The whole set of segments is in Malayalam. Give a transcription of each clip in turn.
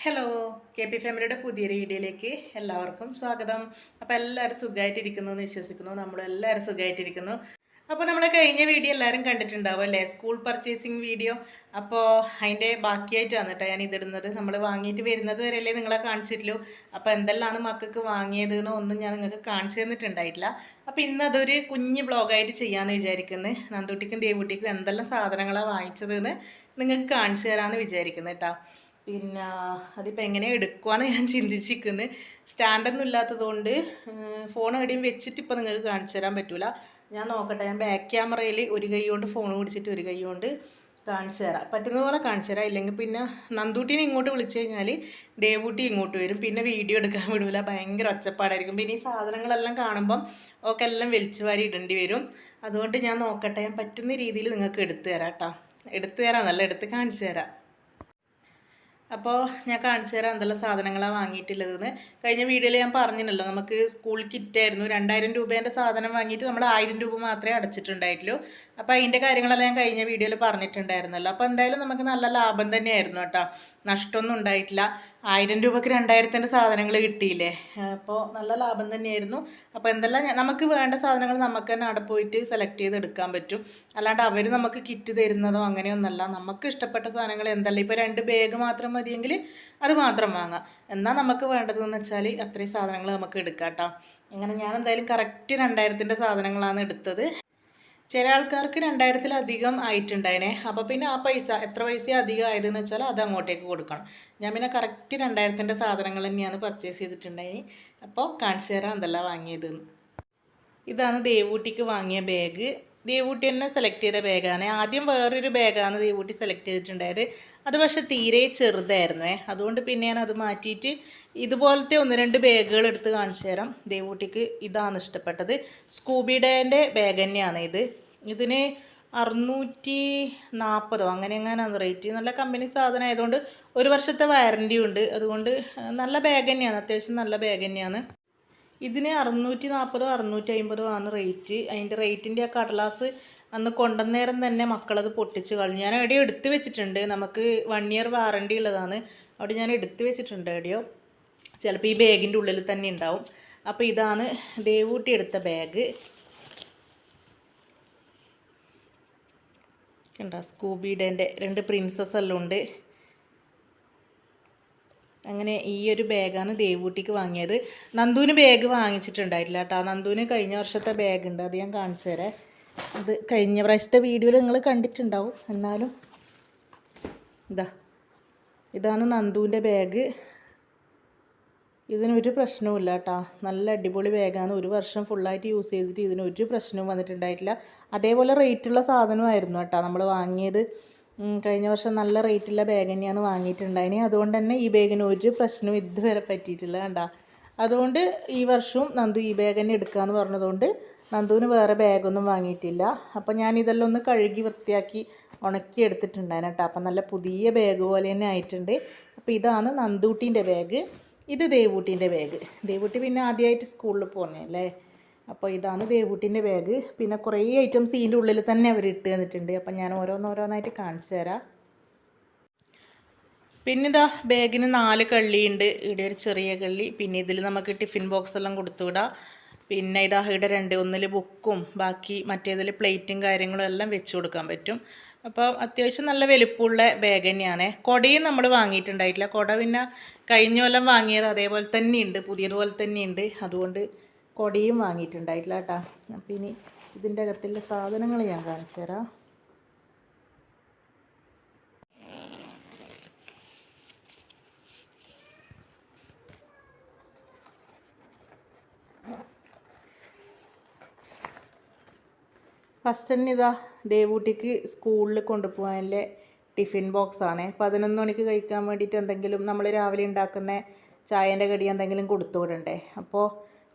ഹലോ, കെ പി ഫാമിലിയുടെ പുതിയൊരു വീഡിയോയിലേക്ക് എല്ലാവർക്കും സ്വാഗതം. അപ്പോൾ എല്ലാവരും സുഖമായിട്ടിരിക്കുന്നു എന്ന് വിശ്വസിക്കുന്നു. നമ്മളെല്ലാവരും സുഖമായിട്ടിരിക്കുന്നു. അപ്പോൾ നമ്മുടെ കഴിഞ്ഞ വീഡിയോ എല്ലാവരും കണ്ടിട്ടുണ്ടാവും അല്ലേ, സ്കൂൾ പർച്ചേസിങ് വീഡിയോ. അപ്പോൾ അതിൻ്റെ ബാക്കിയായിട്ടാണ് കേട്ടോ ഞാൻ ഇതിടുന്നത്. നമ്മൾ വാങ്ങിയിട്ട് വരുന്നത് വരെയല്ലേ നിങ്ങളെ കാണിച്ചിട്ടുള്ളൂ. അപ്പോൾ എന്തെല്ലാമാണ് മക്കൾക്ക് വാങ്ങിയത് എന്നൊന്നും ഞാൻ നിങ്ങൾക്ക് കാണിച്ചു തന്നിട്ടുണ്ടായിട്ടില്ല. അപ്പോൾ ഇന്ന് അതൊരു കുഞ്ഞ് ബ്ലോഗായിട്ട് ചെയ്യാമെന്ന് വിചാരിക്കുന്നത്. നന്ദൂട്ടിക്കും ദേവൂട്ടിക്കും എന്തെല്ലാം സാധനങ്ങളാണ് വാങ്ങിച്ചതെന്ന് നിങ്ങൾക്ക് കാണിച്ചു തരാമെന്ന് വിചാരിക്കുന്നു കേട്ടോ. പിന്നെ അതിപ്പോൾ എങ്ങനെ എടുക്കുവാന്ന് ഞാൻ ചിന്തിച്ചിരിക്കുന്നത്. സ്റ്റാൻഡൊന്നും ഇല്ലാത്തതുകൊണ്ട് ഫോൺ എവിടെയും വെച്ചിട്ട് ഇപ്പോൾ നിങ്ങൾക്ക് കാണിച്ചു തരാൻ പറ്റില്ല. ഞാൻ നോക്കട്ടെ, ഞാൻ ബാക്ക് ക്യാമറയിൽ ഒരു കൈ കൊണ്ട് ഫോൺ പിടിച്ചിട്ട് ഒരു കൈ കൊണ്ട് കാണിച്ചു തരാം. പറ്റുന്ന പോലെ കാണിച്ചു തരാം. ഇല്ലെങ്കിൽ പിന്നെ നന്ദൂട്ടീനെ ഇങ്ങോട്ട് വിളിച്ചു കഴിഞ്ഞാൽ ദേവൂട്ടി ഇങ്ങോട്ട് വരും. പിന്നെ വീഡിയോ എടുക്കാൻ വിടില്ല, ഭയങ്കര ഒച്ചപ്പാടായിരിക്കും. പിന്നെ ഈ സാധനങ്ങളെല്ലാം കാണുമ്പം ഒക്കെ എല്ലാം വലിച്ചു വാരി ഇടേണ്ടി വരും. അതുകൊണ്ട് ഞാൻ നോക്കട്ടെ, ഞാൻ പറ്റുന്ന രീതിയിൽ നിങ്ങൾക്ക് എടുത്തു തരാം കേട്ടോ. എടുത്തു തരാം, നല്ല എടുത്ത് കാണിച്ചു തരാം. അപ്പോൾ ഞാൻ കാണിച്ചു തരാം എന്തെല്ലാം സാധനങ്ങളാണ് വാങ്ങിയിട്ടുള്ളതെന്ന്. കഴിഞ്ഞ വീഡിയോയിൽ ഞാൻ പറഞ്ഞിട്ടുണ്ടല്ലോ, നമുക്ക് സ്കൂൾ കിറ്റായിരുന്നു. 2000 രൂപേൻ്റെ സാധനം വാങ്ങിയിട്ട് നമ്മൾ 1000 രൂപ മാത്രമേ അടച്ചിട്ടുണ്ടായിട്ടുള്ളൂ. അപ്പോൾ അതിൻ്റെ കാര്യങ്ങളെല്ലാം ഞാൻ കഴിഞ്ഞ വീഡിയോയിൽ പറഞ്ഞിട്ടുണ്ടായിരുന്നല്ലോ. അപ്പോൾ എന്തായാലും നമുക്ക് നല്ല ലാഭം തന്നെയായിരുന്നു കേട്ടോ, നഷ്ടമൊന്നും ഉണ്ടായിട്ടില്ല. 1000 രൂപയ്ക്ക് 2000-ൻ്റെ സാധനങ്ങൾ കിട്ടിയില്ലേ, അപ്പോൾ നല്ല ലാഭം തന്നെയായിരുന്നു. അപ്പോൾ എന്തെല്ലാം നമുക്ക് വേണ്ട സാധനങ്ങൾ നമുക്ക് തന്നെ അവിടെ പോയിട്ട് സെലക്ട് ചെയ്ത് എടുക്കാൻ പറ്റും. അല്ലാണ്ട് അവർ നമുക്ക് കിറ്റ് തരുന്നതോ അങ്ങനെയൊന്നല്ല. നമുക്ക് ഇഷ്ടപ്പെട്ട സാധനങ്ങൾ എന്തെല്ലാം, ഇപ്പോൾ 2 ബാഗ് മാത്രം മതിയെങ്കിൽ അത് മാത്രം വാങ്ങാം. എന്നാൽ നമുക്ക് വേണ്ടതെന്ന് വെച്ചാൽ അത്രയും സാധനങ്ങൾ നമുക്ക് എടുക്കാം കേട്ടോ. അങ്ങനെ ഞാൻ എന്തായാലും കറക്റ്റ് 2000-ൻ്റെ സാധനങ്ങളാണ് എടുത്തത്. ചില ആൾക്കാർക്ക് 2000-ത്തിലധികം ആയിട്ടുണ്ടായിനെ. അപ്പോൾ പിന്നെ ആ പൈസ എത്ര പൈസ അധികം ആയതെന്ന് വെച്ചാൽ അത് അങ്ങോട്ടേക്ക് കൊടുക്കണം. ഞാൻ പിന്നെ കറക്റ്റ് 2000-ത്തിൻ്റെ സാധനങ്ങൾ തന്നെയാണ് പർച്ചേസ് ചെയ്തിട്ടുണ്ടായി. അപ്പോൾ കാണിച്ചു തരാം എന്തെല്ലാം വാങ്ങിയതെന്ന്. ഇതാണ് ദേവൂട്ടിക്ക് വാങ്ങിയ ബാഗ്. ദേവൂട്ടി തന്നെ സെലക്ട് ചെയ്ത ബാഗാണ്. ആദ്യം വേറൊരു ബാഗാണ് ദേവൂട്ടി സെലക്ട് ചെയ്തിട്ടുണ്ടായത്. അത് പക്ഷേ തീരെ ചെറുതായിരുന്നേ. അതുകൊണ്ട് പിന്നെ ഞാൻ അത് മാറ്റിയിട്ട് ഇതുപോലത്തെ 1-2 ബാഗുകൾ എടുത്ത് കാണിച്ചു തരാം. ദേവൂട്ടിക്ക് ഇതാണ് ഇഷ്ടപ്പെട്ടത്. സ്കൂബിഡേൻ്റെ ബാഗ് തന്നെയാണ് ഇത്. ഇതിന് 640 അങ്ങനെ എങ്ങനെയാണ് റേറ്റ്. നല്ല കമ്പനി സാധനം ആയതുകൊണ്ട് 1 വർഷത്തെ വാറൻറ്റി ഉണ്ട്. അതുകൊണ്ട് നല്ല ബാഗ് തന്നെയാണ്, അത്യാവശ്യം നല്ല ബാഗ് തന്നെയാണ്. ഇതിന് 640 650 ആണ് റേറ്റ്. അതിൻ്റെ റേറ്റിൻ്റെ ആ കടലാസ് അന്ന് കൊണ്ടുവന്നേരം തന്നെ മക്കളത് പൊട്ടിച്ച് കളഞ്ഞു. ഞാൻ എവിടെയോ എടുത്ത് വെച്ചിട്ടുണ്ട്, നമുക്ക് 1 ഇയർ വാറൻറ്റി ഉള്ളതാണ്. അവിടെ ഞാൻ എടുത്ത് വെച്ചിട്ടുണ്ട് എവിടെയോ, ചിലപ്പോൾ ഈ ബാഗിൻ്റെ ഉള്ളിൽ തന്നെ ഉണ്ടാവും. അപ്പോൾ ഇതാണ് ദേവൂട്ടി എടുത്ത ബാഗ്. കണ്ടോ, സ്കൂബിഡേൻ്റെ 2 പ്രിൻസസ് എല്ലാം ഉണ്ട്. അങ്ങനെ ഈ ഒരു ബാഗാണ് ദേവൂട്ടിക്ക് വാങ്ങിയത്. നന്ദുവിന് ബാഗ് വാങ്ങിച്ചിട്ടുണ്ടായിട്ടില്ല കേട്ടോ. നന്ദുവിന് കഴിഞ്ഞ വർഷത്തെ ബാഗ് ഉണ്ട്, അത് ഞാൻ കാണിച്ചു തരാം. അത് കഴിഞ്ഞ പ്രാവശ്യത്തെ വീഡിയോയിൽ നിങ്ങൾ കണ്ടിട്ടുണ്ടാവും. എന്നാലും ഇതാണ് നന്ദുവിൻ്റെ ബാഗ്. ഇതിനൊരു പ്രശ്നവുമില്ല കേട്ടോ, നല്ല അടിപൊളി ബാഗാണ്. 1 വർഷം ഫുള്ളായിട്ട് യൂസ് ചെയ്തിട്ട് ഇതിനൊരു പ്രശ്നവും വന്നിട്ടുണ്ടായിട്ടില്ല. അതേപോലെ റേറ്റുള്ള സാധനമായിരുന്നു കേട്ടോ നമ്മൾ വാങ്ങിയത്. കഴിഞ്ഞ വർഷം നല്ല റേറ്റുള്ള ബാഗ് തന്നെയാണ് വാങ്ങിയിട്ടുണ്ടായിന്. അതുകൊണ്ട് തന്നെ ഈ ബാഗിന് ഒരു പ്രശ്നവും ഇതുവരെ പറ്റിയിട്ടില്ല കണ്ടോ. അതുകൊണ്ട് ഈ വർഷവും നന്ദു ഈ ബാഗ് തന്നെ എടുക്കാമെന്ന് പറഞ്ഞതുകൊണ്ട് നന്ദുവിന് വേറെ ബാഗൊന്നും വാങ്ങിയിട്ടില്ല. അപ്പോൾ ഞാൻ ഇതെല്ലാം ഒന്ന് കഴുകി വൃത്തിയാക്കി ഉണക്കി എടുത്തിട്ടുണ്ടായിരുന്നു കേട്ടോ. അപ്പം നല്ല പുതിയ ബാഗ് പോലെ തന്നെ ആയിട്ടുണ്ട്. അപ്പോൾ ഇതാണ് നന്ദൂട്ടീൻ്റെ ബാഗ്, ഇത് ദേവൂട്ടീൻ്റെ ബാഗ്. ദേവൂട്ടി പിന്നെ ആദ്യമായിട്ട് സ്കൂളിൽ പോകുന്നതല്ലേ. അപ്പോൾ ഇതാണ് ദേവൂട്ടിൻ്റെ ബാഗ്. പിന്നെ കുറേ ഐറ്റംസ് ഇതിൻ്റെ ഉള്ളിൽ തന്നെ അവർ ഇട്ട് തന്നിട്ടുണ്ട്. അപ്പം ഞാൻ ഓരോന്നോരോന്നായിട്ട് കാണിച്ചു തരാം. പിന്നെ ഇതാ ബാഗിന് 4 കള്ളിയുണ്ട്. ഇവിടെ ഒരു ചെറിയ കള്ളി, പിന്നെ ഇതിൽ നമുക്ക് ടിഫിൻ ബോക്സ് എല്ലാം കൊടുത്തുവിടാം. പിന്നെ ഇതാ ഇവിടെ 2, ഒന്നിൽ ബുക്കും ബാക്കി മറ്റേതിൽ പ്ലേറ്റും കാര്യങ്ങളും എല്ലാം വെച്ച് കൊടുക്കാൻ പറ്റും. അപ്പോൾ അത്യാവശ്യം നല്ല വലുപ്പമുള്ള ബാഗ് തന്നെയാണ്. കുടയും നമ്മൾ വാങ്ങിയിട്ടുണ്ടായിട്ടില്ല. കുട പിന്നെ കഴിഞ്ഞ കൊല്ലം വാങ്ങിയത് അതേപോലെ തന്നെയുണ്ട്, പുതിയതുപോലെ തന്നെയുണ്ട്. അതുകൊണ്ട് കുടയും വാങ്ങിയിട്ടുണ്ടായിട്ടില്ല കേട്ടോ. അപ്പം ഇനി ഇതിൻ്റെ അകത്തുള്ള സാധനങ്ങൾ ഞാൻ കാണിച്ചു തരാം. ഫസ്റ്റ് തന്നെ ഇതാ ദേവൂട്ടിക്ക് സ്കൂളിൽ കൊണ്ടുപോകാനുള്ള ടിഫിൻ ബോക്സാണ്. 11 മണിക്ക് കഴിക്കാൻ വേണ്ടിയിട്ട് എന്തെങ്കിലും നമ്മൾ രാവിലെ ഉണ്ടാക്കുന്ന ചായേൻ്റെ കടി എന്തെങ്കിലും കൊടുത്തു വിടണ്ടേ. അപ്പോൾ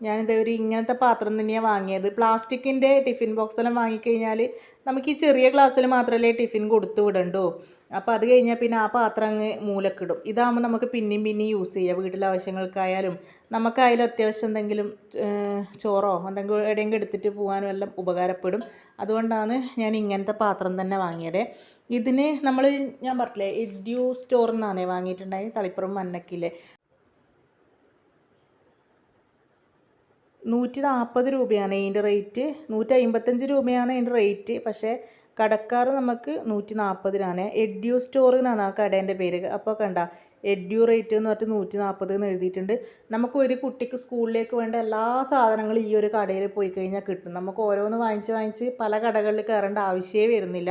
ഞാനിത് ഒരു ഇങ്ങനത്തെ പാത്രം തന്നെയാണ് വാങ്ങിയത്. പ്ലാസ്റ്റിക്കിൻ്റെ ടിഫിൻ ബോക്സെല്ലാം വാങ്ങിക്കഴിഞ്ഞാൽ നമുക്ക് ഈ ചെറിയ ഗ്ലാസ്സിൽ മാത്രമല്ലേ ടിഫിൻ കൊടുത്തു വിടണ്ടോ. അപ്പോൾ അത് കഴിഞ്ഞാൽ പിന്നെ ആ പാത്രം അങ്ങ് മൂലക്കിടും. ഇതാകുമ്പോൾ നമുക്ക് പിന്നെയും യൂസ് ചെയ്യാം. വീട്ടിലെ ആവശ്യങ്ങൾക്കായാലും നമുക്കായാലും അത്യാവശ്യം എന്തെങ്കിലും ചോറോ എന്തെങ്കിലും എവിടെയെങ്കിലും എടുത്തിട്ട് പോകാനും എല്ലാം ഉപകാരപ്പെടും. അതുകൊണ്ടാണ് ഞാൻ ഇങ്ങനത്തെ പാത്രം തന്നെ വാങ്ങിയത്. ഇതിന് ഞാൻ പറഞ്ഞില്ലേ എഡ്യൂ സ്റ്റോറിൽ നിന്നാണ് വാങ്ങിയിട്ടുണ്ടായി, തളിപ്പുറം മന്നക്കില്ലേ. 140 രൂപയാണ് ഇതിൻ്റെ റേറ്റ്. 155 രൂപയാണ് അതിൻ്റെ റേറ്റ്. പക്ഷേ കടക്കാർ നമുക്ക് 140 എഡ്യൂ സ്റ്റോർ എന്നാണ് ആ കടേൻ്റെ പേര്. അപ്പോൾ കണ്ട എഡ്യൂ റേറ്റ് എന്ന് പറഞ്ഞിട്ട് 140 എന്ന് എഴുതിയിട്ടുണ്ട്. നമുക്ക് ഒരു കുട്ടിക്ക് സ്കൂളിലേക്ക് വേണ്ട എല്ലാ സാധനങ്ങളും ഈ ഒരു കടയിൽ പോയി കഴിഞ്ഞാൽ കിട്ടും. നമുക്ക് ഓരോന്ന് വാങ്ങിച്ച് പല കടകളിൽ കയറേണ്ട ആവശ്യമേ വരുന്നില്ല.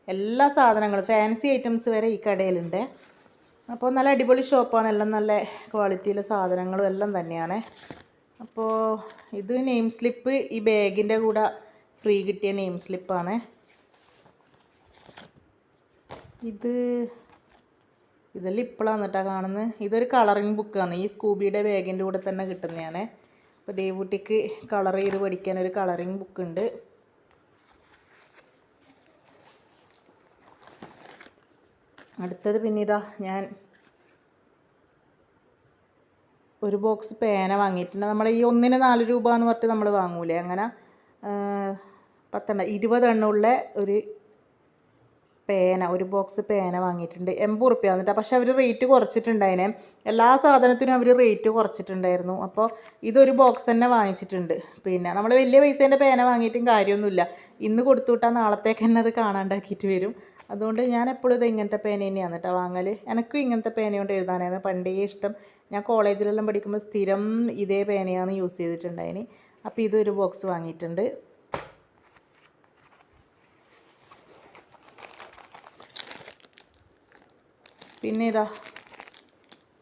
എല്ലാ സാധനങ്ങളും ഫാൻസി ഐറ്റംസ് വരെ ഈ കടയിലുണ്ട്. അപ്പോൾ നല്ല അടിപൊളി ഷോപ്പാണ്. എല്ലാം നല്ല ക്വാളിറ്റിയിലെ സാധനങ്ങളും എല്ലാം തന്നെയാണ്. അപ്പോൾ ഇത് നെയിം സ്ലിപ്പ് ഈ ബാഗിൻ്റെ കൂടെ ഫ്രീ കിട്ടിയ നെയിം സ്ലിപ്പാണ്. ഇതെല്ലാം ഇപ്പോഴാണ് കേട്ടോ കാണുന്നത്. ഇതൊരു കളറിങ് ബുക്കാണ്. ഈ സ്കൂബിയുടെ ബാഗിൻ്റെ കൂടെ തന്നെ കിട്ടുന്നതാണ്. അപ്പോൾ ദേവൂട്ടിക്ക് കളർ ചെയ്ത് പഠിക്കാൻ ഒരു കളറിങ് ബുക്കുണ്ട്. അടുത്തത് പിന്നെ ഞാൻ ഒരു ബോക്സ് പേന വാങ്ങിയിട്ടുണ്ട്. നമ്മൾ ഈ ഒന്നിന് 4 രൂപ എന്ന് പറഞ്ഞിട്ട് നമ്മൾ വാങ്ങൂലേ, അങ്ങനെ 20 എണ്ണമുള്ള ഒരു പേന, ഒരു ബോക്സ് പേന വാങ്ങിയിട്ടുണ്ട്. 80 റുപ്യ വന്നിട്ട്. പക്ഷെ അവർ റേറ്റ് കുറച്ചിട്ടുണ്ടായിനെ. എല്ലാ സാധനത്തിനും അവർ റേറ്റ് കുറച്ചിട്ടുണ്ടായിരുന്നു. അപ്പോൾ ഇതൊരു ബോക്സ് തന്നെ വാങ്ങിച്ചിട്ടുണ്ട്. പിന്നെ നമ്മൾ വലിയ പൈസേൻ്റെ പേന വാങ്ങിയിട്ടും കാര്യമൊന്നുമില്ല. ഇന്ന് കൊടുത്തുവിട്ടാൽ നാളത്തേക്ക് തന്നെ അത് കാണാണ്ടാക്കിയിട്ട് വരും. അതുകൊണ്ട് ഞാൻ എപ്പോഴും ഇത് ഇങ്ങനത്തെ പേന തന്നെയാണ് കേട്ടോ വാങ്ങൽ. എനിക്കും ഇങ്ങനത്തെ പേന കൊണ്ട് എഴുതാനായിരുന്നു പണ്ടേ ഇഷ്ടം. ഞാൻ കോളേജിലെല്ലാം പഠിക്കുമ്പോൾ സ്ഥിരം ഇതേ പേനയാണ് യൂസ് ചെയ്തിട്ടുണ്ടായിന്. അപ്പോൾ ഇതൊരു ബോക്സ് വാങ്ങിയിട്ടുണ്ട്. പിന്നെ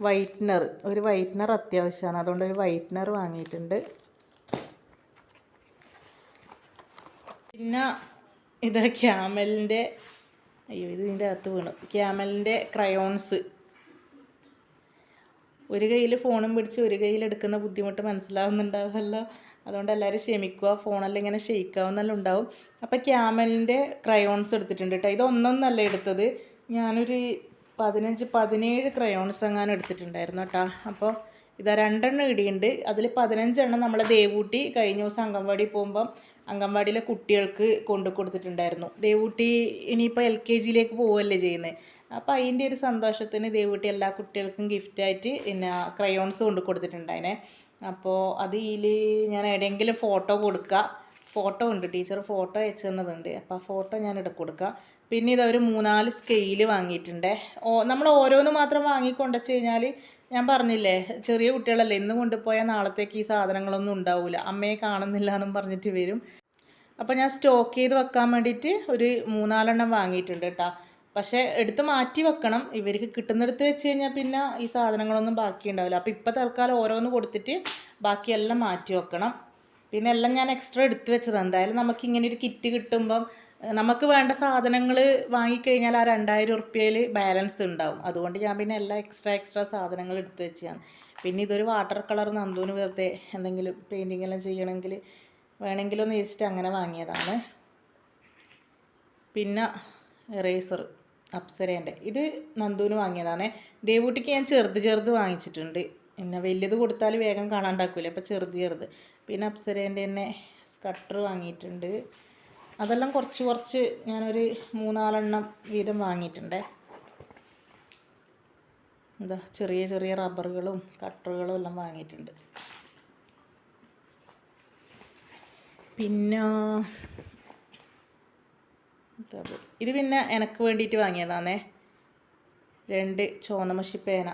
വൈറ്റ്നർ, ഒരു വൈറ്റ്നർ അത്യാവശ്യമാണ്. അതുകൊണ്ട് ഒരു വൈറ്റ്നർ വാങ്ങിയിട്ടുണ്ട്. പിന്നെ ക്യാമലിൻ്റെ ഇതിൻ്റെ അകത്ത് വീണു. ക്യാമലിൻ്റെ ക്രയോൺസ്. ഒരു കയ്യിൽ ഫോണും പിടിച്ച് ഒരു കയ്യിൽ എടുക്കുന്ന ബുദ്ധിമുട്ട് മനസ്സിലാവുന്നുണ്ടാവുമല്ലോ. അതുകൊണ്ട് എല്ലാവരും ക്ഷമിക്കുക. ഫോണെല്ലാം ഇങ്ങനെ ഷെയ്ക്കാവുന്നെല്ലാം ഉണ്ടാവും. അപ്പോൾ ക്യാമലിൻ്റെ ക്രയോൺസ് എടുത്തിട്ടുണ്ട് കേട്ടോ. ഇതൊന്നൊന്നല്ല എടുത്തത്. ഞാനൊരു 15-17 ക്രയോൺസ് എങ്ങാനും എടുത്തിട്ടുണ്ടായിരുന്നു കേട്ടോ. അപ്പോൾ 2 എണ്ണം ഇടിയുണ്ട്. അതിൽ 15 എണ്ണം നമ്മളെ ദേവൂട്ടി കഴിഞ്ഞ ദിവസം അംഗൻവാടി പോകുമ്പം അംഗൻവാടിയിലെ കുട്ടികൾക്ക് കൊടുത്തിട്ടുണ്ടായിരുന്നു. ദേവൂട്ടി ഇനിയിപ്പോൾ LKGയിലേക്ക് പോവുകയല്ലേ ചെയ്യുന്നത്. അപ്പോൾ അതിൻ്റെ ഒരു സന്തോഷത്തിന് ദേവൂട്ടി എല്ലാ കുട്ടികൾക്കും ഗിഫ്റ്റായിട്ട് പിന്നെ ക്രയോൺസ് കൊടുത്തിട്ടുണ്ടായിനെ. അപ്പോൾ അതിൽ ഞാൻ എവിടെയെങ്കിലും ഫോട്ടോ കൊടുക്കുക. ഫോട്ടോ ഉണ്ട്, ടീച്ചർ ഫോട്ടോ അയച്ചു തന്നതുണ്ട്. അപ്പോൾ ആ ഫോട്ടോ ഞാൻ കൊടുക്കുക. പിന്നെ ഇതൊരു 3-4 സ്കെയിൽ വാങ്ങിയിട്ടുണ്ട്. നമ്മൾ ഓരോന്ന് മാത്രം വാങ്ങിക്കൊണ്ടുവച്ച് കഴിഞ്ഞാൽ ഞാൻ പറഞ്ഞില്ലേ, ചെറിയ കുട്ടികളല്ലേ, ഇന്ന് കൊണ്ടുപോയാൽ നാളത്തേക്ക് ഈ സാധനങ്ങളൊന്നും ഉണ്ടാവില്ല. അമ്മയെ കാണുന്നില്ല എന്നും പറഞ്ഞിട്ട് വരും. അപ്പോൾ ഞാൻ സ്റ്റോക്ക് ചെയ്ത് വെക്കാൻ വേണ്ടിയിട്ട് ഒരു 3-4 എണ്ണം വാങ്ങിയിട്ടുണ്ട് കേട്ടോ. പക്ഷേ എടുത്ത് മാറ്റി വെക്കണം. ഇവർക്ക് കിട്ടുന്നിടത്ത് വെച്ച് കഴിഞ്ഞാൽ പിന്നെ ഈ സാധനങ്ങളൊന്നും ബാക്കി ഉണ്ടാവില്ല. അപ്പോൾ ഇപ്പോൾ തൽക്കാലം ഓരോന്ന് കൊടുത്തിട്ട് ബാക്കിയെല്ലാം മാറ്റി വെക്കണം. പിന്നെ എല്ലാം ഞാൻ എക്സ്ട്രാ എടുത്ത് വെച്ചത്. എന്തായാലും നമുക്ക് ഇങ്ങനെ ഒരു കിറ്റ് കിട്ടുമ്പം നമുക്ക് വേണ്ട സാധനങ്ങൾ വാങ്ങിക്കഴിഞ്ഞാൽ ആ 2000 ഉറുപ്പ്യയിൽ ബാലൻസ് ഉണ്ടാവും. അതുകൊണ്ട് ഞാൻ പിന്നെ എല്ലാ എക്സ്ട്രാ സാധനങ്ങൾ എടുത്ത് വെച്ചാണ്. പിന്നെ ഇതൊരു വാട്ടർ കളർ നന്ദൂന് വെറുതെ എന്തെങ്കിലും പെയിൻറ്റിങ് എല്ലാം ചെയ്യണമെങ്കിൽ വേണമെങ്കിലൊന്ന് വെച്ചിട്ട് അങ്ങനെ വാങ്ങിയതാണ്. പിന്നെ എറേസർ അപ്സരേൻ്റെ, ഇത് നന്ദൂന് വാങ്ങിയതാണ്. ദേവൂട്ടിക്ക് ഞാൻ ചെറുത് വാങ്ങിച്ചിട്ടുണ്ട്. പിന്നെ വലിയത് കൊടുത്താൽ വേഗം കാണാണ്ടാക്കൂല, അപ്പോൾ ചെറുത്. പിന്നെ അപ്സരേൻ്റെ തന്നെ സ്കട്ടർ വാങ്ങിയിട്ടുണ്ട്. അതെല്ലാം കുറച്ച് ഞാനൊരു 3-4 എണ്ണം വീതം വാങ്ങിയിട്ടുണ്ട്. ചെറിയ റബ്ബറുകളും കട്ടറുകളും എല്ലാം വാങ്ങിയിട്ടുണ്ട്. പിന്നെ ഇത് പിന്നെ എനിക്ക് വേണ്ടിയിട്ട് വാങ്ങിയതാണേ. 2 ചോന്നമഷി പേന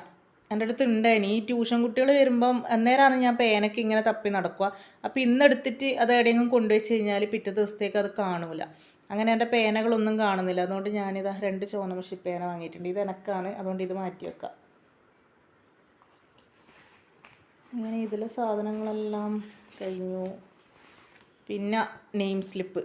എൻ്റെ അടുത്ത് ഉണ്ടായിന്. ഈ ട്യൂഷൻ കുട്ടികൾ വരുമ്പം അന്നേരമാണ് ഞാൻ പേനയ്ക്ക് ഇങ്ങനെ തപ്പി നടക്കുക. അപ്പോൾ ഇന്നെടുത്തിട്ട് അത് എവിടെയെങ്കിലും കൊണ്ടുവച്ച് കഴിഞ്ഞാൽ പിറ്റേ ദിവസത്തേക്ക് അത് കാണൂല. അങ്ങനെ എൻ്റെ പേനകളൊന്നും കാണുന്നില്ല. അതുകൊണ്ട് ഞാനിതാ 2 ചോന്നമഷി പേന വാങ്ങിയിട്ടുണ്ട്. ഇത് എനക്കാണ്, അതുകൊണ്ട് ഇത് മാറ്റി വെക്കാം. അങ്ങനെ ഇതിലെ സാധനങ്ങളെല്ലാം കഴിഞ്ഞു. പിന്നെ നെയിം സ്ലിപ്പ്.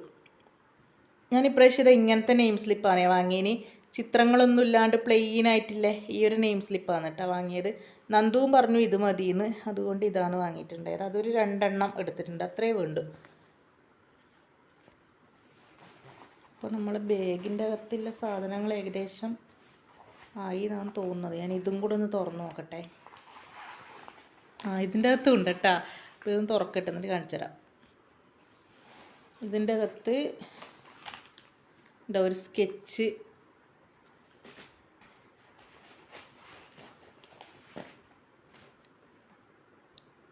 ഞാൻ ഇപ്രാവശ്യം ഇങ്ങനത്തെ നെയിം സ്ലിപ്പാണ് വാങ്ങിയതിന്. ചിത്രങ്ങളൊന്നും ഇല്ലാണ്ട് പ്ലെയിൻ ആയിട്ടില്ലേ ഈ ഒരു നെയിം സ്ലിപ്പാണ് കേട്ടോ വാങ്ങിയത്. നന്ദുവും പറഞ്ഞു ഇത് മതിയെന്ന്, അതുകൊണ്ട് ഇതാണ് വാങ്ങിയിട്ടുണ്ടായത്. അതൊരു 2 എണ്ണം എടുത്തിട്ടുണ്ട്, അത്രേ വേണ്ടു. അപ്പോൾ നമ്മൾ ബാഗിൻ്റെ അകത്തുള്ള സാധനങ്ങൾ ഏകദേശം ആയി എന്നാണ് തോന്നുന്നത്. ഞാൻ ഇതും കൂടെ ഒന്ന് തുറന്ന് നോക്കട്ടെ. ഇതിൻ്റെ അകത്തും ഉണ്ട് കേട്ടോ. അപ്പോൾ ഇതൊന്ന് തുറക്കട്ടെ, എന്നിട്ട് കാണിച്ചു തരാം. ഇതിൻ്റെ അകത്ത് ഒരു സ്കെച്ച്,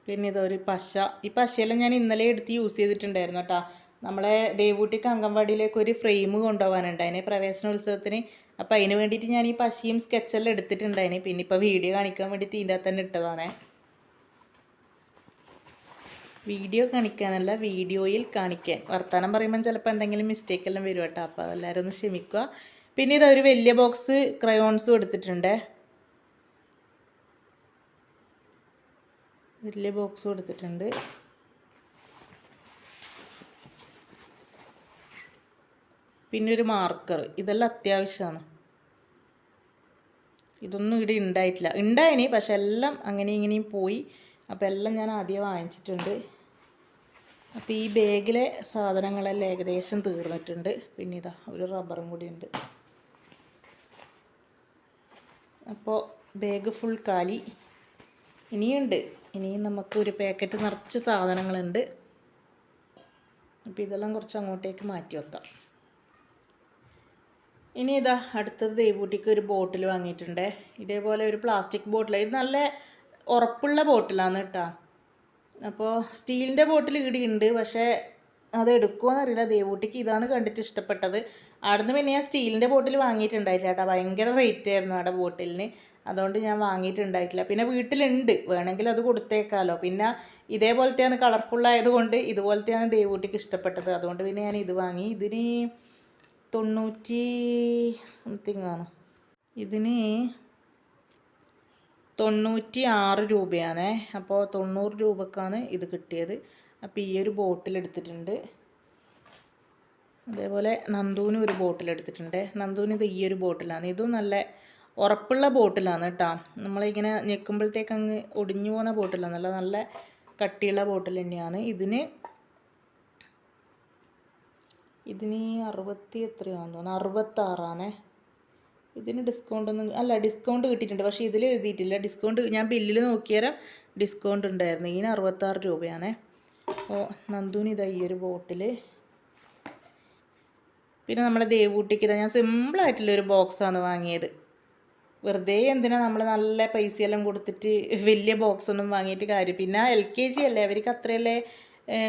പിന്നെ ഇതൊരു പശ. ഈ പശയെല്ലാം ഞാൻ ഇന്നലെ എടുത്ത് യൂസ് ചെയ്തിട്ടുണ്ടായിരുന്നു കേട്ടോ. നമ്മളെ ദേവൂട്ടിക്ക് അംഗൻവാടിയിലേക്ക് ഒരു ഫ്രെയിം കൊണ്ടുപോകാനുണ്ടായിന് പ്രവേശനോത്സവത്തിന്. അപ്പോൾ അതിന് വേണ്ടിയിട്ട് ഞാൻ ഈ പശയും സ്കെച്ചെല്ലാം എടുത്തിട്ടുണ്ടായിന്. പിന്നെ ഇപ്പോൾ വീഡിയോ കാണിക്കാൻ വേണ്ടിയിട്ട് ഇതിൻ്റെ അകത്ത് തന്നെ ഇട്ടതാണേ. വീഡിയോ കാണിക്കാനല്ല, വീഡിയോയിൽ കാണിക്കാൻ. വർത്തമാനം പറയുമ്പോൾ ചിലപ്പോൾ എന്തെങ്കിലും മിസ്റ്റേക്ക് എല്ലാം വരും കേട്ടോ. അപ്പോൾ എല്ലാവരും ഒന്ന് ക്ഷമിക്കുക. പിന്നെ ഇതൊരു വലിയ ബോക്സ് ക്രയോൺസും എടുത്തിട്ടുണ്ട്. വലിയ ബോക്സും എടുത്തിട്ടുണ്ട്. പിന്നെ ഒരു മാർക്കർ. ഇതെല്ലാം അത്യാവശ്യമാണ്. ഇതൊന്നും ഇവിടെ ഉണ്ടായിട്ടില്ല. ഉണ്ടായിനി, പക്ഷെ എല്ലാം അങ്ങനെ ഇങ്ങനെയും പോയി. അപ്പോൾ എല്ലാം ഞാൻ ആദ്യം വാങ്ങിച്ചിട്ടുണ്ട്. അപ്പോൾ ഈ ബാഗിലെ സാധനങ്ങളെല്ലാം ഏകദേശം തീർന്നിട്ടുണ്ട്. പിന്നെ ഇതാ ഒരു റബ്ബറും കൂടി ഉണ്ട്. അപ്പോൾ ബാഗ് ഫുൾ കാലി. ഇനിയുണ്ട്, ഇനിയും നമുക്ക് ഒരു പാക്കറ്റ് നിറച്ച് സാധനങ്ങളുണ്ട്. അപ്പോൾ ഇതെല്ലാം കുറച്ച് അങ്ങോട്ടേക്ക് മാറ്റി വെക്കാം. ഇനി ഇതാ അടുത്തത് ദേവൂട്ടിക്ക് ഒരു ബോട്ടിൽ വാങ്ങിയിട്ടുണ്ട്. ഇതേപോലെ ഒരു പ്ലാസ്റ്റിക് ബോട്ടിൽ. ഇത് നല്ല ഉറപ്പുള്ള ബോട്ടിലാണ് കേട്ടോ. അപ്പോൾ സ്റ്റീലിൻ്റെ ബോട്ടിൽ ഇവിടെയുണ്ട്, പക്ഷേ അത് എടുക്കുമോയെന്ന് അറിയില്ല. ദേവൂട്ടിക്ക് ഇതാണ് കണ്ടിട്ട് ഇഷ്ടപ്പെട്ടത്. അവിടുന്ന് പിന്നെ ഞാൻ സ്റ്റീലിൻ്റെ ബോട്ടിൽ വാങ്ങിയിട്ടുണ്ടായിട്ടില്ല കേട്ടോ. ഭയങ്കര റേറ്റ് ആയിരുന്നു അവിടെ ബോട്ടിലിന്. അതുകൊണ്ട് ഞാൻ വാങ്ങിയിട്ടുണ്ടായിട്ടില്ല. പിന്നെ വീട്ടിലുണ്ട്, വേണമെങ്കിൽ അത് കൊടുത്തേക്കാമല്ലോ. പിന്നെ ഇതേപോലത്തെയാണ്, കളർഫുള്ളായതുകൊണ്ട് ഇതുപോലത്തെയാണ് ദേവൂട്ടിക്ക് ഇഷ്ടപ്പെട്ടത്. അതുകൊണ്ട് പിന്നെ ഞാൻ ഇത് വാങ്ങി. ഇതിന് 90 സംതിങ് ആണ്. ഇതിന് 96 രൂപയാണ്. അപ്പോൾ 90 രൂപക്കാണ് ഇത് കിട്ടിയത്. അപ്പോൾ ഈ ഒരു ബോട്ടിൽ എടുത്തിട്ടുണ്ട്. അതേപോലെ നന്ദുവിന് ഒരു ബോട്ടിൽ എടുത്തിട്ടുണ്ട്. നന്ദുവിന് ഇത് ഈ ഒരു ബോട്ടിലാണ്. ഇതും നല്ല ഉറപ്പുള്ള ബോട്ടിലാണ് കേട്ടോ. നമ്മളിങ്ങനെ ഞെക്കുമ്പോഴത്തേക്ക് അങ്ങ് ഒടിഞ്ഞു പോകുന്ന ബോട്ടിലാണ്, നല്ല കട്ടിയുള്ള ബോട്ടിൽ തന്നെയാണ്. ഇതിന് 60 എത്രയാണെന്ന് തോന്നുന്നു, 66 ഇതിന് ഡിസ്കൗണ്ട് ഒന്നും അല്ല, ഡിസ്കൗണ്ട് കിട്ടിയിട്ടുണ്ട്, പക്ഷേ ഇതിൽ എഴുതിയിട്ടില്ല ഡിസ്കൗണ്ട്. ഞാൻ ബില്ലിൽ നോക്കിയാൽ ഡിസ്കൗണ്ട് ഉണ്ടായിരുന്നു. ഇതിന് 66 രൂപയാണ്. അപ്പോൾ നന്ദുവിന് ഇതാ ഈ ഒരു ബോട്ടിൽ. പിന്നെ നമ്മളെ ദേവൂട്ടിക്ക് ഇതാ ഞാൻ സിമ്പിളായിട്ടുള്ളൊരു ബോക്സാണ് വാങ്ങിയത്. വെറുതെ എന്തിനാ നമ്മൾ നല്ല പൈസയെല്ലാം കൊടുത്തിട്ട് വലിയ ബോക്സൊന്നും വാങ്ങിയിട്ട് കാര്യം. പിന്നെ LKG അല്ലേ, അവർക്ക് അത്രയല്ലേ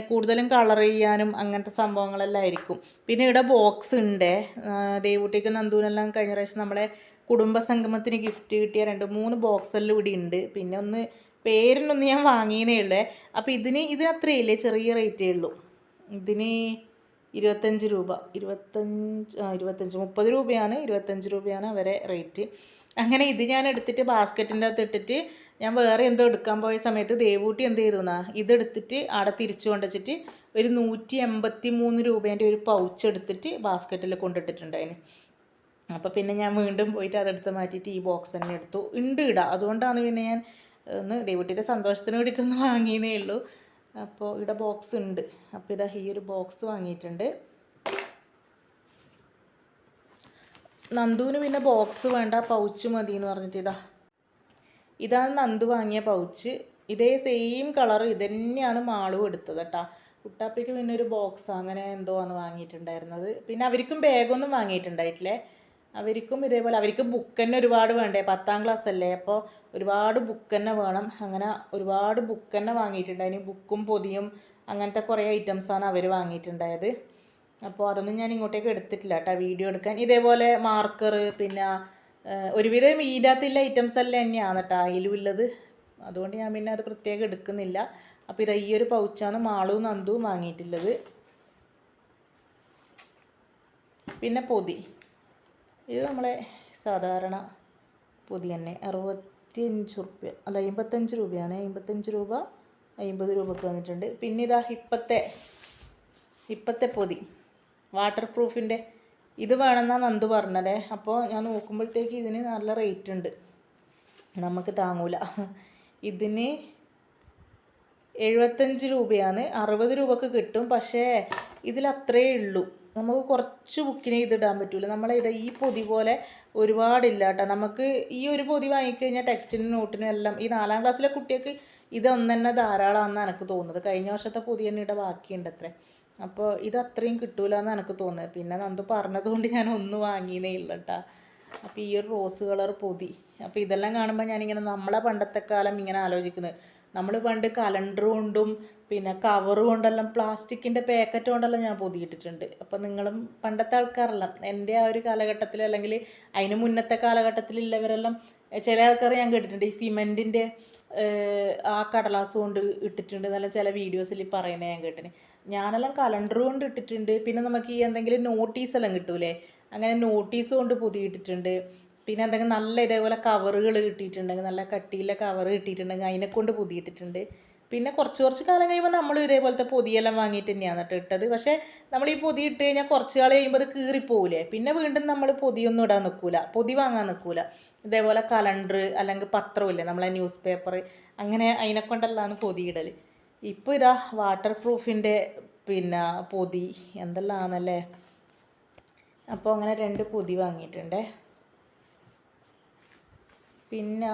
കൂടുതലും കളർ ചെയ്യാനും അങ്ങനത്തെ സംഭവങ്ങളെല്ലാം ആയിരിക്കും. പിന്നെ ഇവിടെ ബോക്സ് ഉണ്ട്. ദേവൂട്ടിക്ക് നന്ദൂനെല്ലാം കഴിഞ്ഞ പ്രാവശ്യം നമ്മളെ കുടുംബസംഗമത്തിന് ഗിഫ്റ്റ് കിട്ടിയ 2-3 ബോക്സെല്ലാം ഇവിടെ ഉണ്ട്. പിന്നെ ഒന്ന് പേരിനൊന്ന് ഞാൻ വാങ്ങിയതേ ഉള്ളേ. അപ്പോൾ ഇതിന് അത്രയില്ലേ, ചെറിയ റേറ്റേ ഉള്ളൂ. ഇതിന് 25 രൂപ, 30 രൂപയാണ്, 25 രൂപയാണ് അവരെ റേറ്റ്. അങ്ങനെ ഇത് ഞാൻ എടുത്തിട്ട് ബാസ്ക്കറ്റിൻ്റെ അകത്ത് ഇട്ടിട്ട് ഞാൻ വേറെ എന്തോ എടുക്കാൻ പോയ സമയത്ത് ദേവൂട്ടി എന്ത് ചെയ്തു എന്നാ, ഇതെടുത്തിട്ട് അവിടെ തിരിച്ചു കൊണ്ടുവച്ചിട്ട് ഒരു 183 രൂപേൻ്റെ ഒരു പൗച്ച് എടുത്തിട്ട് ബാസ്ക്കറ്റിൽ കൊണ്ടിട്ടിട്ടുണ്ടായിന്. അപ്പോൾ പിന്നെ ഞാൻ വീണ്ടും പോയിട്ട് അതെടുത്ത് മാറ്റിയിട്ട് ഈ ബോക്സ് തന്നെ എടുത്തു. ഉണ്ട് ഇടാം, അതുകൊണ്ടാണ് പിന്നെ ഞാൻ ഒന്ന് ദേവൂട്ടിയുടെ സന്തോഷത്തിന് വേണ്ടിയിട്ടൊന്ന് വാങ്ങിയതേ ഉള്ളൂ. അപ്പോൾ ഇവിടെ ബോക്സ് ഉണ്ട്. അപ്പോൾ ഇതാ ഈ ഒരു ബോക്സ് വാങ്ങിയിട്ടുണ്ട്. നന്ദുവിന് പിന്നെ ബോക്സ് വേണ്ട, പൗച്ച് മതി എന്ന് പറഞ്ഞിട്ട് ഇതാണ് നന്ദു വാങ്ങിയ പൗച്ച്. ഇതേ സെയിം കളർ ഇതന്നെയാണ് മാളും എടുത്തത് കേട്ടോ. കുട്ടാപ്പിക്ക് പിന്നെ ഒരു ബോക്സ് അങ്ങനെ എന്തോ ആണ് വാങ്ങിയിട്ടുണ്ടായിരുന്നത്. പിന്നെ അവർക്കും ബാഗൊന്നും വാങ്ങിയിട്ടുണ്ടായിട്ടില്ലേ. അവർക്കും ഇതേപോലെ, അവർക്ക് ബുക്ക് തന്നെ ഒരുപാട് വേണ്ടേ, 10ാം ക്ലാസ് അല്ലേ, അപ്പോൾ ഒരുപാട് ബുക്ക് തന്നെ വേണം. അങ്ങനെ ഒരുപാട് ബുക്ക് തന്നെ വാങ്ങിയിട്ടുണ്ടായിന്. ബുക്കും പൊതിയും അങ്ങനത്തെ കുറേ ഐറ്റംസാണ് അവർ വാങ്ങിയിട്ടുണ്ടായത്. അപ്പോൾ അതൊന്നും ഞാൻ ഇങ്ങോട്ടേക്ക് എടുത്തിട്ടില്ല കേട്ടോ വീഡിയോ എടുക്കാൻ. ഇതേപോലെ മാർക്കർ, പിന്നെ ഒരുവിധം ഇതിനകത്തുള്ള ഐറ്റംസ് എല്ലാം തന്നെയാണ് കേട്ടോ അതിലും ഉള്ളത്. അതുകൊണ്ട് ഞാൻ പിന്നെ അത് പ്രത്യേകം എടുക്കുന്നില്ല. അപ്പോൾ ഇത് ഈ ഒരു പൗച്ചാണ് മാളും നന്ദുവും വാങ്ങിയിട്ടുള്ളത്. പിന്നെ പൊതി, ഇത് നമ്മളെ സാധാരണ പൊതി തന്നെ. 65 രൂപ അല്ല 55 രൂപയാണ്. 55 രൂപ 50 രൂപക്ക് വന്നിട്ടുണ്ട്. പിന്നെ ഇതാ ഇപ്പത്തെ പൊതി, വാട്ടർ പ്രൂഫിൻ്റെ ഇത് വേണമെന്നാണ് നന്ദു പറഞ്ഞതേ. അപ്പോൾ ഞാൻ നോക്കുമ്പോഴത്തേക്ക് ഇതിന് നല്ല റേറ്റ് ഉണ്ട്, നമുക്ക് താങ്ങൂല. ഇതിന് 75 രൂപയാണ്, 60 രൂപക്ക് കിട്ടും. പക്ഷേ ഇതിലത്രേ ഉള്ളൂ, നമുക്ക് കുറച്ച് ബുക്കിനെ ഇതിടാൻ പറ്റൂല. നമ്മളിത് ഈ പൊതി പോലെ ഒരുപാടില്ല കേട്ടോ. നമുക്ക് ഈ ഒരു പൊതി വാങ്ങിക്കഴിഞ്ഞാൽ ടെക്സ്റ്റിനും നോട്ടിനും എല്ലാം ഈ 4ാം ക്ലാസ്സിലെ കുട്ടികൾക്ക് ഇതൊന്നും തന്നെ ധാരാളമാണെന്ന് എനിക്ക് തോന്നുന്നത്. കഴിഞ്ഞ വർഷത്തെ പൊതി തന്നെ ഇവിടെ ബാക്കിയുണ്ട് അത്രേ. അപ്പോൾ ഇത് അത്രയും കിട്ടൂല എന്ന് എനിക്ക് തോന്നുന്നത്. പിന്നെ നന്ദു പറഞ്ഞതുകൊണ്ട് ഞാൻ ഒന്ന് വാങ്ങിയതേ ഇല്ല കേട്ടോ. അപ്പോൾ ഈ ഒരു റോസ് കളർ പൊതി, അപ്പോൾ ഇതെല്ലാം കാണുമ്പോൾ ഞാനിങ്ങനെ നമ്മളെ പണ്ടത്തെ കാലം ഇങ്ങനെ ആലോചിക്കുന്നത്. നമ്മൾ പണ്ട് കലണ്ടർ കൊണ്ടും പിന്നെ കവർ കൊണ്ടെല്ലാം പ്ലാസ്റ്റിക്കിൻ്റെ പാക്കറ്റ് കൊണ്ടെല്ലാം ഞാൻ പൊതിയിട്ടിട്ടുണ്ട്. അപ്പോൾ നിങ്ങളും പണ്ടത്തെ ആൾക്കാരല്ല, എൻ്റെ ആ ഒരു കാലഘട്ടത്തിൽ അല്ലെങ്കിൽ അതിന് മുന്നത്തെ കാലഘട്ടത്തിലുള്ളവരെല്ലാം ചില ആൾക്കാർ ഞാൻ കേട്ടിട്ടുണ്ട് ഈ സിമെൻറ്റിൻ്റെ ആ കടലാസ് കൊണ്ട് ഇട്ടിട്ടുണ്ട് നല്ല ചില വീഡിയോസിൽ പറയുന്നത് ഞാൻ കേട്ടിന്. ഞാനെല്ലാം കലണ്ടർ കൊണ്ട് ഇട്ടിട്ടുണ്ട്. പിന്നെ നമുക്ക് ഈ എന്തെങ്കിലും നോട്ടീസെല്ലാം കിട്ടൂലേ, അങ്ങനെ നോട്ടീസ് കൊണ്ട് പൊതിയിട്ടിട്ടുണ്ട്. പിന്നെ എന്തെങ്കിലും നല്ല ഇതേപോലെ കവറുകൾ കിട്ടിയിട്ടുണ്ടെങ്കിൽ, നല്ല കട്ടിയിലെ കവർ കിട്ടിയിട്ടുണ്ടെങ്കിൽ അതിനെ കൊണ്ട് പൊതിയിട്ടിട്ടുണ്ട്. പിന്നെ കുറച്ച് കാലം കഴിയുമ്പോൾ നമ്മൾ ഇതേപോലത്തെ പൊതിയെല്ലാം വാങ്ങിയിട്ട് തന്നെയാണ് കേട്ടോ ഇട്ടത്. പക്ഷേ നമ്മൾ ഈ പൊതി ഇട്ട് കഴിഞ്ഞാൽ കുറച്ച് കാലം കഴിയുമ്പോൾ അത് കീറിപ്പോവില്ലേ, പിന്നെ വീണ്ടും നമ്മൾ പൊതിയൊന്നും ഇടാൻ നിൽക്കൂല, പൊതി വാങ്ങാൻ നിൽക്കൂല. ഇതേപോലെ കലണ്ടർ അല്ലെങ്കിൽ പത്രമില്ലേ നമ്മളെ ന്യൂസ് പേപ്പർ, അങ്ങനെ അതിനെ കൊണ്ടെല്ലാം പൊതിയിടൽ. ഇപ്പോൾ ഇതാ വാട്ടർ പ്രൂഫിൻ്റെ പിന്നെ പൊതി എന്തെല്ലാം ആണല്ലേ. അപ്പോൾ അങ്ങനെ 2 പൊതി വാങ്ങിയിട്ടുണ്ടേ. പിന്നെ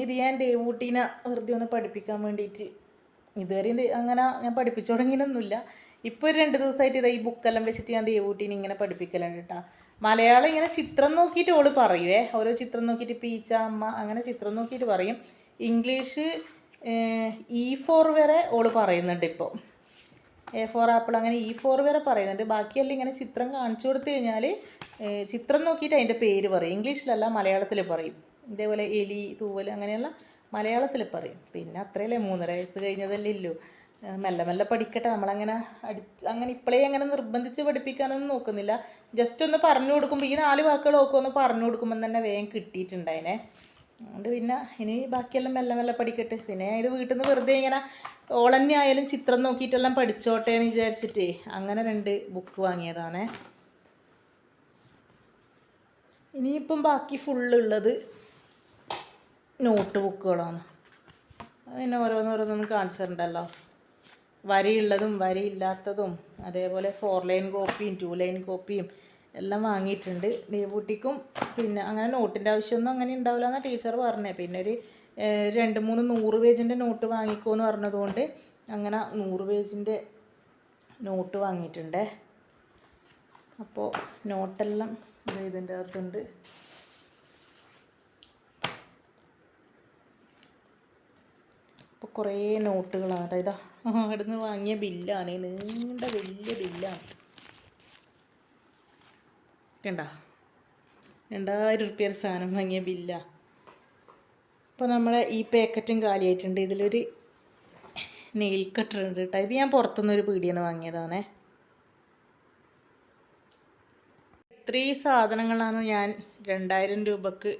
ഇത് ഞാൻ ദേവൂട്ടീനെ വെറുതെ ഒന്ന് പഠിപ്പിക്കാൻ വേണ്ടിയിട്ട്, ഇതുവരെയും അങ്ങനെ ഞാൻ പഠിപ്പിച്ചു തുടങ്ങിയൊന്നുമില്ല. ഇപ്പോൾ ഒരു 2 ദിവസമായിട്ട് ഇതാ ഈ ബുക്കെല്ലാം വെച്ചിട്ട് ഞാൻ ദേവൂട്ടീനെ ഇങ്ങനെ പഠിപ്പിക്കലുണ്ട് കേട്ടോ. മലയാളം ഇങ്ങനെ ചിത്രം നോക്കിയിട്ട് ഓള് പറയുവേ, ഓരോ ചിത്രം നോക്കിയിട്ട് പീച്ച അമ്മ അങ്ങനെ ചിത്രം നോക്കിയിട്ട് പറയും. ഇംഗ്ലീഷ് E4 വരെ ഓള് പറയുന്നുണ്ട്. ഇപ്പോൾ A4 ആപ്പിൾ അങ്ങനെ E4 വരെ പറയുന്നുണ്ട്. ബാക്കിയെല്ലാം ഇങ്ങനെ ചിത്രം കാണിച്ചു കൊടുത്തു കഴിഞ്ഞാൽ ചിത്രം നോക്കിയിട്ട് അതിൻ്റെ പേര് പറയും. ഇംഗ്ലീഷിലല്ല, മലയാളത്തിൽ പറയും. ഇതേപോലെ എലി, തൂവൽ അങ്ങനെയുള്ള മലയാളത്തിൽ പറയും. പിന്നെ അത്രയല്ലേ, 3.5 വയസ്സ് കഴിഞ്ഞതല്ലേ ഇല്ലൂ. മെല്ലെ മെല്ലെ പഠിക്കട്ടെ. നമ്മളങ്ങനെ അങ്ങനെ ഇപ്പോഴേ അങ്ങനെ നിർബന്ധിച്ച് പഠിപ്പിക്കാനൊന്നും നോക്കുന്നില്ല. ജസ്റ്റ് ഒന്ന് പറഞ്ഞു കൊടുക്കുമ്പോൾ ഈ 4 വാക്കുകളൊക്കെ ഒന്ന് പറഞ്ഞു കൊടുക്കുമ്പോൾ തന്നെ വേഗം കിട്ടിയിട്ടുണ്ടായിനെ. അതുകൊണ്ട് പിന്നെ ഇനി ബാക്കിയെല്ലാം മെല്ലെ മെല്ലെ പഠിക്കട്ടെ. പിന്നെ ഇത് വീട്ടിൽ നിന്ന് വെറുതെ ഇങ്ങനെ ഓളന്നെ ആയാലും ചിത്രം നോക്കിയിട്ടെല്ലാം പഠിച്ചോട്ടെ എന്ന് വിചാരിച്ചിട്ടേ അങ്ങനെ 2 ബുക്ക് വാങ്ങിയതാണേ. ഇനിയിപ്പം ബാക്കി ഫുള്ളുള്ളത് നോട്ട് ബുക്കുകളാണ്. അതിന് ഓരോന്നോരോന്നൊന്നും കാണിച്ചു തരണ്ടല്ലോ. വരിയുള്ളതും വരിയില്ലാത്തതും അതേപോലെ 4 ലൈൻ കോപ്പിയും 2 ലൈൻ കോപ്പിയും എല്ലാം വാങ്ങിയിട്ടുണ്ട്. ദേവൂട്ടിക്കും പിന്നെ അങ്ങനെ നോട്ടിൻ്റെ ആവശ്യമൊന്നും അങ്ങനെ ഉണ്ടാവില്ല എന്നാണ് ടീച്ചർ പറഞ്ഞത്. പിന്നെ ഒരു 2-3 100 പേജിൻ്റെ നോട്ട് വാങ്ങിക്കോന്ന് പറഞ്ഞതുകൊണ്ട് അങ്ങനെ 100 പേജിൻ്റെ നോട്ട് വാങ്ങിയിട്ടുണ്ട്. അപ്പോൾ നോട്ടെല്ലാം ഇതിൻ്റെ അകത്തുണ്ട്. അപ്പോൾ കുറേ നോട്ടുകളാണ് കേട്ടോ. ഇതാ അവിടെ നിന്ന് വാങ്ങിയ ബില്ലാണ്, നീണ്ട വലിയ ബില്ലാണ്. കണ്ട 2000 രൂപയുടെ സാധനം വാങ്ങിയ ബില്ലാണ്. അപ്പോൾ നമ്മളെ ഈ പാക്കറ്റും കാലിയായിട്ടുണ്ട്. ഇതിലൊരു നെയിൽ കട്ടർ ഉണ്ട് കേട്ടോ. ഇത് ഞാൻ പുറത്തുനിന്നൊരു പീടികയിൽ നിന്ന് വാങ്ങിയതാണേ. ഇത്രയും സാധനങ്ങളാണ് ഞാൻ 2000 രൂപക്ക്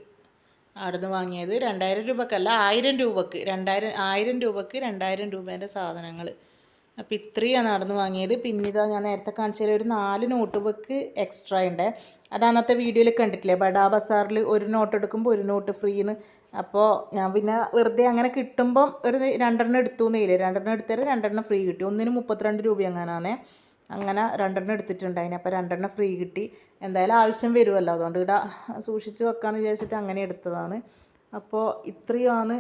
അവിടെ നിന്ന് വാങ്ങിയത്. 2000 രൂപക്കല്ല, 1000 രൂപക്ക് 1000 രൂപക്ക് 2000 രൂപേൻ്റെ സാധനങ്ങൾ. അപ്പോൾ ഇത്രയാണ് അവിടെ നിന്ന് വാങ്ങിയത്. പിന്നെ ഇതാ ഞാൻ നേരത്തെ കാണിച്ചാൽ ഒരു 4 നോട്ട് ബുക്ക് എക്സ്ട്രാ ഉണ്ട്. അത് അന്നത്തെ വീഡിയോയിൽ കണ്ടിട്ടില്ലേ, ബഡാ ബസാറിൽ 1 നോട്ട് എടുക്കുമ്പോൾ 1 നോട്ട് ഫ്രീന്ന്. അപ്പോൾ ഞാൻ പിന്നെ വെറുതെ അങ്ങനെ കിട്ടുമ്പം ഒരു 2 എടുത്തു എന്നില്ലേ, 2 എടുത്തത് 2 ഫ്രീ കിട്ടി. ഒന്നിന് 32 രൂപ എങ്ങനെയാണേ. അങ്ങനെ 2 എടുത്തിട്ടുണ്ട്. അതിനപ്പോൾ 2 ഫ്രീ കിട്ടി. എന്തായാലും ആവശ്യം വരുമല്ലോ, അതുകൊണ്ട് ഇവിടെ സൂക്ഷിച്ച് വെക്കാമെന്ന് വിചാരിച്ചിട്ട് അങ്ങനെ എടുത്തതാണ്. അപ്പോൾ ഇത്രയാണ്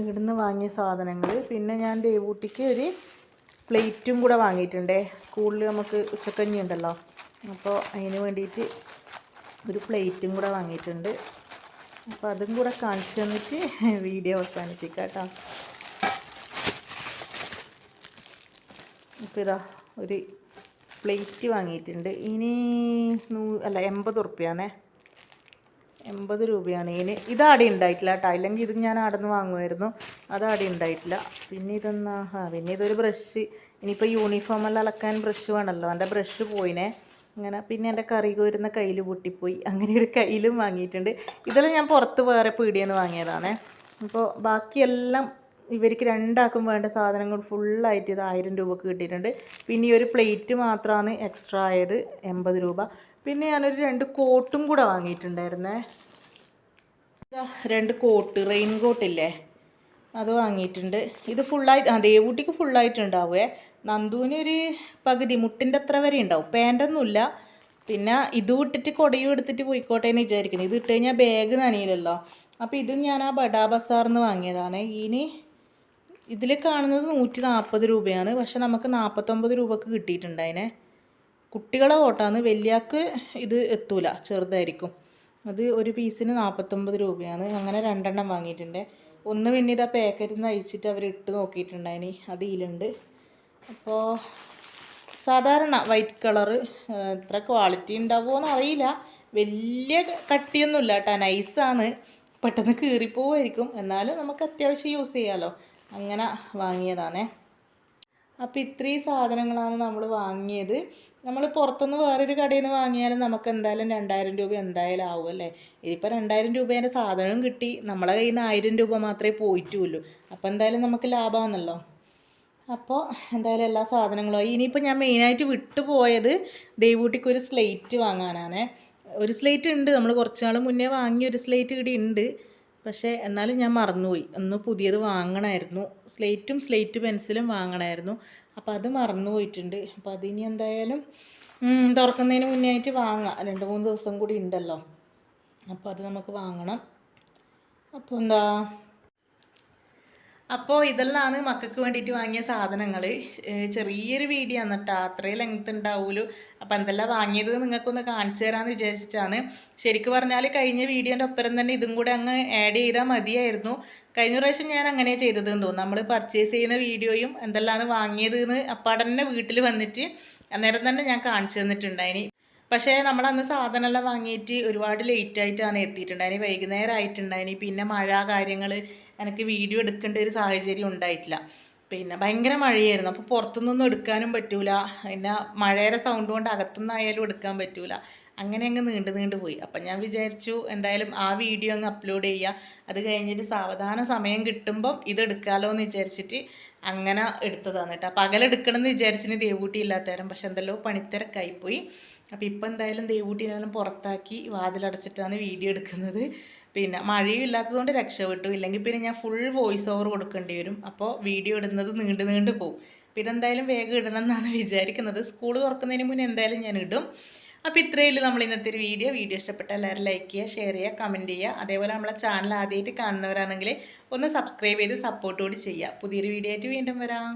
ഇവിടുന്ന് വാങ്ങിയ സാധനങ്ങൾ. പിന്നെ ഞാൻ ദേവൂട്ടിക്ക് ഒരു പ്ലേറ്റും കൂടെ വാങ്ങിയിട്ടുണ്ട്. സ്കൂളിൽ നമുക്ക് ഉച്ചക്കഞ്ഞി ഉണ്ടല്ലോ, അപ്പോൾ അതിന് വേണ്ടിയിട്ട് ഒരു പ്ലേറ്റും കൂടെ വാങ്ങിയിട്ടുണ്ട്. അപ്പോൾ അതും കൂടെ കാണിച്ചു തന്നിട്ട് വീഡിയോ അവസാനിപ്പിക്കാം കേട്ടോ. അപ്പോൾ ഇതാ ഒരു പ്ലേറ്റ് വാങ്ങിയിട്ടുണ്ട്. ഇനി 80 ഉറുപ്പ്യാണേ, 80 രൂപയാണ് ഇതിന്. ഇതാടെ ഉണ്ടായിട്ടില്ല കേട്ടോ, അല്ലെങ്കിൽ ഇത് ഞാൻ അവിടെ നിന്ന് വാങ്ങുമായിരുന്നു. അതാടെ ഉണ്ടായിട്ടില്ല. പിന്നെ ഇതെന്നാ, പിന്നെ ഇതൊരു ബ്രഷ്. ഇനിയിപ്പോൾ യൂണിഫോമെല്ലാം അലക്കാൻ ബ്രഷ് വേണമല്ലോ, എൻ്റെ ബ്രഷ് പോയിനെ അങ്ങനെ. പിന്നെ എൻ്റെ കറി കോരുന്ന കയ്യിൽ പൊട്ടിപ്പോയി, അങ്ങനെ ഒരു കയ്യിലും വാങ്ങിയിട്ടുണ്ട്. ഇതെല്ലാം ഞാൻ പുറത്ത് വേറെ പീടികയിൽ നിന്ന് വാങ്ങിയതാണ്. അപ്പോൾ ബാക്കിയെല്ലാം ഇവർക്ക് രണ്ടാക്കും വേണ്ട സാധനങ്ങൾ ഫുള്ളായിട്ട് ഇത് 1000 രൂപക്ക് കിട്ടിയിട്ടുണ്ട്. പിന്നെ ഈ ഒരു പ്ലേറ്റ് മാത്രമാണ് എക്സ്ട്രാ ആയത് 80 രൂപ. പിന്നെ ഞാനൊരു 2 കോട്ടും കൂടെ വാങ്ങിയിട്ടുണ്ടായിരുന്നേ. 2 കോട്ട്, റെയിൻ കോട്ടില്ലേ, അത് വാങ്ങിയിട്ടുണ്ട്. ഇത് ഫുള്ളായിട്ട് ദേവൂട്ടിക്ക് ഫുള്ളായിട്ടുണ്ടാവുമേ. നന്ദുവിനൊരു പകുതി മുട്ടിൻ്റെ അത്ര വരെ ഉണ്ടാവും. പാൻറ്റൊന്നുമില്ല. പിന്നെ ഇത് ഇട്ടിട്ട് കുടയും എടുത്തിട്ട് പോയിക്കോട്ടെ എന്ന് വിചാരിക്കുന്നത്. ഇത് ഇട്ട് കഴിഞ്ഞാൽ ബാഗ് നനയില്ലല്ലോ. അപ്പോൾ ഇതും ഞാൻ ആ ബഡാ ബസാറിൽ നിന്ന് വാങ്ങിയതാണ്. ഇനി ഇതിൽ കാണുന്നത് 140 രൂപയാണ്. പക്ഷെ നമുക്ക് 49 രൂപക്ക് കിട്ടിയിട്ടുണ്ട് അതിനെ. കുട്ടികളെ ഓട്ടാണ്, വലിയാക്ക് ഇത് എത്തൂല, ചെറുതായിരിക്കും. അത് ഒരു പീസിന് 49 രൂപയാണ്. അങ്ങനെ 2 എണ്ണം വാങ്ങിയിട്ടുണ്ട്. ഒന്ന് പിന്നെ ഇതാ പാക്കറ്റിൽ നിന്ന് അഴിച്ചിട്ട് അവർ ഇട്ട് നോക്കിയിട്ടുണ്ടായിനി, അത് ഇതിലുണ്ട്. അപ്പോൾ സാധാരണ വൈറ്റ് കളറ്, എത്ര ക്വാളിറ്റി ഉണ്ടാവുമോ എന്നറിയില്ല. വലിയ കട്ടിയൊന്നുമില്ല കേട്ടോ, നൈസാണ്. പെട്ടെന്ന് കീറിപ്പോവായിരിക്കും, എന്നാലും നമുക്ക് അത്യാവശ്യം യൂസ് ചെയ്യാമല്ലോ. അങ്ങനെ വാങ്ങിയതാണേ. അപ്പോൾ ഇത്രയും സാധനങ്ങളാണ് നമ്മൾ വാങ്ങിയത്. നമ്മൾ പുറത്തുനിന്ന് വേറൊരു കടയിൽ നിന്ന് വാങ്ങിയാലും നമുക്ക് എന്തായാലും 2000 രൂപ എന്തായാലും ആവും അല്ലേ. ഇതിപ്പോൾ 2000 രൂപേൻ്റെ സാധനവും കിട്ടി, നമ്മളെ കയ്യിൽ നിന്ന് 1000 രൂപ മാത്രമേ പോയിട്ടുള്ളൂ. അപ്പോൾ എന്തായാലും നമുക്ക് ലാഭമാണല്ലോ. അപ്പോൾ എന്തായാലും എല്ലാ സാധനങ്ങളും ഇനിയിപ്പോൾ ഞാൻ മെയിനായിട്ട് വിട്ടുപോയത് ദേവൂട്ടിക്ക് ഒരു സ്ലേറ്റ് വാങ്ങാനാണ്. ഒരു സ്ലേറ്റ് ഉണ്ട്, നമ്മൾ കുറച്ച് നാൾ മുന്നേ വാങ്ങിയ ഒരു സ്ലേറ്റ് ഇവിടെ ഉണ്ട്. പക്ഷേ എന്നാലും ഞാൻ മറന്നുപോയി, ഒന്ന് പുതിയത് വാങ്ങണമായിരുന്നു. സ്ലേറ്റ് പെൻസിലും വാങ്ങണമായിരുന്നു. അപ്പോൾ അത് മറന്നു പോയിട്ടുണ്ട്. അപ്പോൾ അതിനി എന്തായാലും തുറക്കുന്നതിന് മുന്നേ ആയിട്ട് വാങ്ങാം. 2-3 ദിവസം കൂടി ഉണ്ടല്ലോ. അപ്പോൾ അത് നമുക്ക് വാങ്ങണം. അപ്പോൾ അപ്പോൾ ഇതെല്ലാമാണ് മക്കൾക്ക് വേണ്ടിയിട്ട് വാങ്ങിയ സാധനങ്ങൾ. ചെറിയൊരു വീഡിയോ ആണ് കേട്ടോ, അത്രയും ലെങ്ത് ഉണ്ടാവുമല്ലോ. അപ്പോൾ എന്തെല്ലാം വാങ്ങിയത് നിങ്ങൾക്കൊന്ന് കാണിച്ചു തരാമെന്ന് വിചാരിച്ചിട്ടാണ്. ശരിക്കും പറഞ്ഞാൽ കഴിഞ്ഞ വീഡിയോൻ്റെ ഒപ്പം തന്നെ ഇതും കൂടെ അങ്ങ് ആഡ് ചെയ്താൽ മതിയായിരുന്നു. കഴിഞ്ഞ പ്രാവശ്യം ഞാൻ അങ്ങനെ ചെയ്തതെന്ന് തോന്നുന്നു. നമ്മൾ പർച്ചേസ് ചെയ്യുന്ന വീഡിയോയും എന്തെല്ലാം വാങ്ങിയതെന്ന് അപ്പം തന്നെ വീട്ടിൽ വന്നിട്ട് അന്നേരം തന്നെ ഞാൻ കാണിച്ചു തന്നിട്ടുണ്ടായിനി. പക്ഷേ നമ്മളന്ന് സാധനമെല്ലാം വാങ്ങിയിട്ട് ഒരുപാട് ലേറ്റായിട്ടാണ് എത്തിയിട്ടുണ്ടായിനി, വൈകുന്നേരം ആയിട്ടുണ്ടായിനി. പിന്നെ മഴ കാര്യങ്ങൾ, എനിക്ക് വീഡിയോ എടുക്കേണ്ട ഒരു സാഹചര്യം ഉണ്ടായിട്ടില്ല. പിന്നെ ഭയങ്കര മഴയായിരുന്നു. അപ്പോൾ പുറത്തുനിന്നൊന്നും എടുക്കാനും പറ്റൂല. പിന്നെ മഴയുടെ സൗണ്ട് കൊണ്ട് അകത്തുനിന്നായാലും എടുക്കാൻ പറ്റൂല. അങ്ങനെ അങ്ങ് നീണ്ടു പോയി. അപ്പം ഞാൻ വിചാരിച്ചു എന്തായാലും ആ വീഡിയോ അങ്ങ് അപ്ലോഡ് ചെയ്യുക, അത് കഴിഞ്ഞിട്ട് സാവധാന സമയം കിട്ടുമ്പം ഇതെടുക്കാമല്ലോ എന്ന് വിചാരിച്ചിട്ട് അങ്ങനെ എടുത്തതാണ് കേട്ടോ. പകലെടുക്കണം എന്ന് വിചാരിച്ചിട്ട് ദേവൂട്ടി ഇല്ലാത്തരം, പക്ഷെ എന്തെല്ലോ പണിത്തിരക്കായിപ്പോയി. അപ്പോൾ ഇപ്പം എന്തായാലും ദേവൂട്ടിനെല്ലാം പുറത്താക്കി വാതിലടച്ചിട്ടാണ് വീഡിയോ എടുക്കുന്നത്. പിന്നെ മഴയും ഇല്ലാത്തതുകൊണ്ട് രക്ഷപ്പെട്ടു, ഇല്ലെങ്കിൽ പിന്നെ ഞാൻ ഫുൾ വോയിസ് ഓവർ കൊടുക്കേണ്ടി വരും. അപ്പോൾ വീഡിയോ ഇടുന്നത് നീണ്ടു പോകും. പിന്നെ എന്തായാലും വേഗം ഇടണം എന്നാണ് വിചാരിക്കുന്നത്. സ്കൂൾ തുറക്കുന്നതിന് മുന്നേ എന്തായാലും ഞാൻ ഇടും. അപ്പോൾ ഇത്രയേ ഉള്ളൂ നമ്മൾ ഇന്നത്തെ ഒരു വീഡിയോ ഇഷ്ടപ്പെട്ട എല്ലാവരും ലൈക്ക് ചെയ്യുക, ഷെയർ ചെയ്യുക, കമൻറ്റ് ചെയ്യുക. അതേപോലെ നമ്മളെ ചാനൽ ആദ്യമായിട്ട് കാണുന്നവരാണെങ്കിൽ ഒന്ന് സബ്സ്ക്രൈബ് ചെയ്ത് സപ്പോർട്ട് കൂടി ചെയ്യുക. പുതിയൊരു വീഡിയോ ആയിട്ട് വീണ്ടും വരാം.